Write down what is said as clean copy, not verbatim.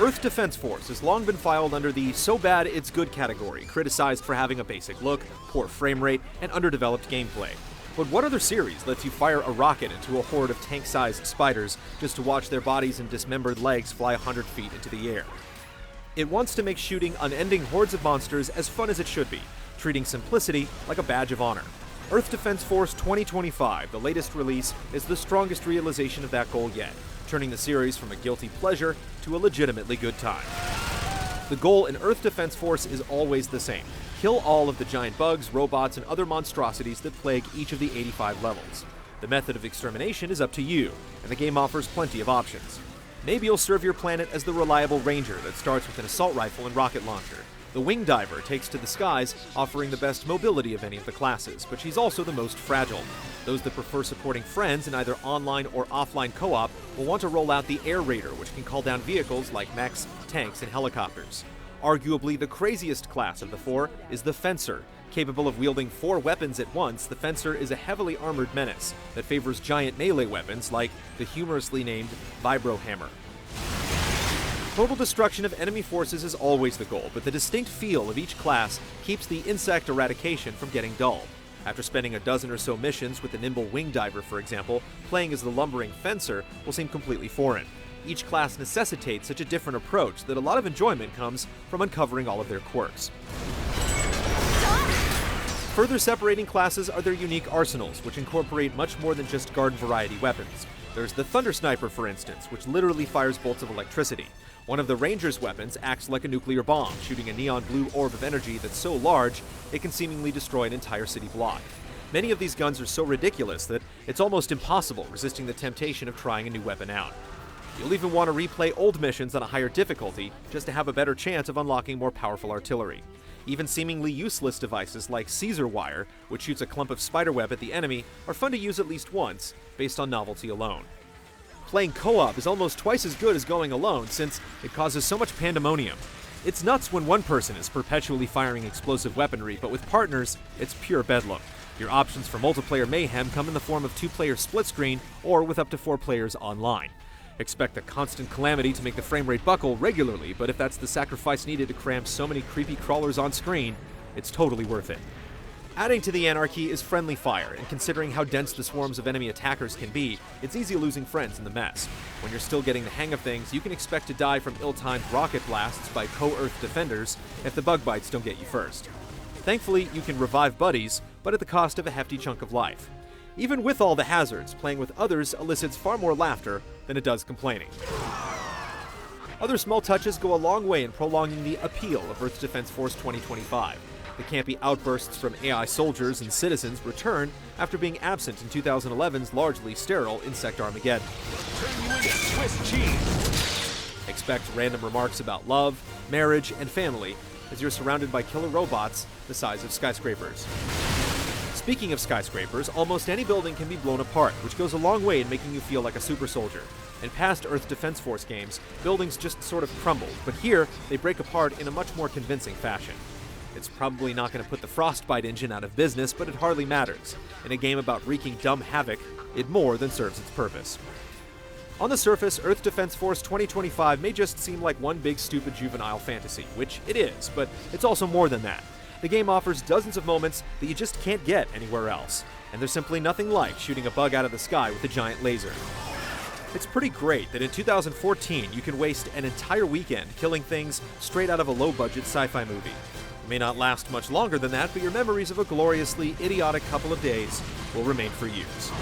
Earth Defense Force has long been filed under the so bad it's good category, criticized for having a basic look, poor frame rate, and underdeveloped gameplay. But what other series lets you fire a rocket into a horde of tank-sized spiders just to watch their bodies and dismembered legs fly 100 feet into the air? It wants to make shooting unending hordes of monsters as fun as it should be, treating simplicity like a badge of honor. Earth Defense Force 2025, the latest release, is the strongest realization of that goal yet, turning the series from a guilty pleasure to a legitimately good time. The goal in Earth Defense Force is always the same: kill all of the giant bugs, robots, and other monstrosities that plague each of the 85 levels. The method of extermination is up to you, and the game offers plenty of options. Maybe you'll serve your planet as the reliable ranger that starts with an assault rifle and rocket launcher. The wing diver takes to the skies, offering the best mobility of any of the classes, but she's also the most fragile. Those that prefer supporting friends in either online or offline co-op will want to roll out the Air Raider, which can call down vehicles like mechs, tanks, and helicopters. Arguably the craziest class of the four is the Fencer. Capable of wielding 4 weapons at once, the Fencer is a heavily armored menace that favors giant melee weapons like the humorously named Vibro Hammer. Total destruction of enemy forces is always the goal, but the distinct feel of each class keeps the insect eradication from getting dull. After spending a dozen or so missions with the nimble wing diver, for example, playing as the lumbering Fencer will seem completely foreign. Each class necessitates such a different approach that a lot of enjoyment comes from uncovering all of their quirks. Further separating classes are their unique arsenals, which incorporate much more than just garden variety weapons. There's the Thunder Sniper, for instance, which literally fires bolts of electricity. One of the Ranger's weapons acts like a nuclear bomb, shooting a neon blue orb of energy that's so large it can seemingly destroy an entire city block. Many of these guns are so ridiculous that it's almost impossible resisting the temptation of trying a new weapon out. You'll even want to replay old missions on a higher difficulty just to have a better chance of unlocking more powerful artillery. Even seemingly useless devices like Caesar Wire, which shoots a clump of spiderweb at the enemy, are fun to use at least once, based on novelty alone. Playing co-op is almost twice as good as going alone, since it causes so much pandemonium. It's nuts when one person is perpetually firing explosive weaponry, but with partners, it's pure bedlam. Your options for multiplayer mayhem come in the form of 2-player split screen, or with up to 4 players online. Expect a constant calamity to make the frame rate buckle regularly, but if that's the sacrifice needed to cram so many creepy crawlers on screen, it's totally worth it. Adding to the anarchy is friendly fire, and considering how dense the swarms of enemy attackers can be, it's easy losing friends in the mess. When you're still getting the hang of things, you can expect to die from ill-timed rocket blasts by co-Earth defenders if the bug bites don't get you first. Thankfully, you can revive buddies, but at the cost of a hefty chunk of life. Even with all the hazards, playing with others elicits far more laughter than it does complaining. Other small touches go a long way in prolonging the appeal of Earth Defense Force 2025. The campy outbursts from AI soldiers and citizens return after being absent in 2011's largely sterile Insect Armageddon. Turn you into Swiss cheese. Expect random remarks about love, marriage, and family as you're surrounded by killer robots the size of skyscrapers. Speaking of skyscrapers, almost any building can be blown apart, which goes a long way in making you feel like a super soldier. In past Earth Defense Force games, buildings just sort of crumbled, but here they break apart in a much more convincing fashion. It's probably not going to put the Frostbite engine out of business, but it hardly matters. In a game about wreaking dumb havoc, it more than serves its purpose. On the surface, Earth Defense Force 2025 may just seem like one big stupid juvenile fantasy, which it is, but it's also more than that. The game offers dozens of moments that you just can't get anywhere else, and there's simply nothing like shooting a bug out of the sky with a giant laser. It's pretty great that in 2014 you can waste an entire weekend killing things straight out of a low-budget sci-fi movie. It may not last much longer than that, but your memories of a gloriously idiotic couple of days will remain for years.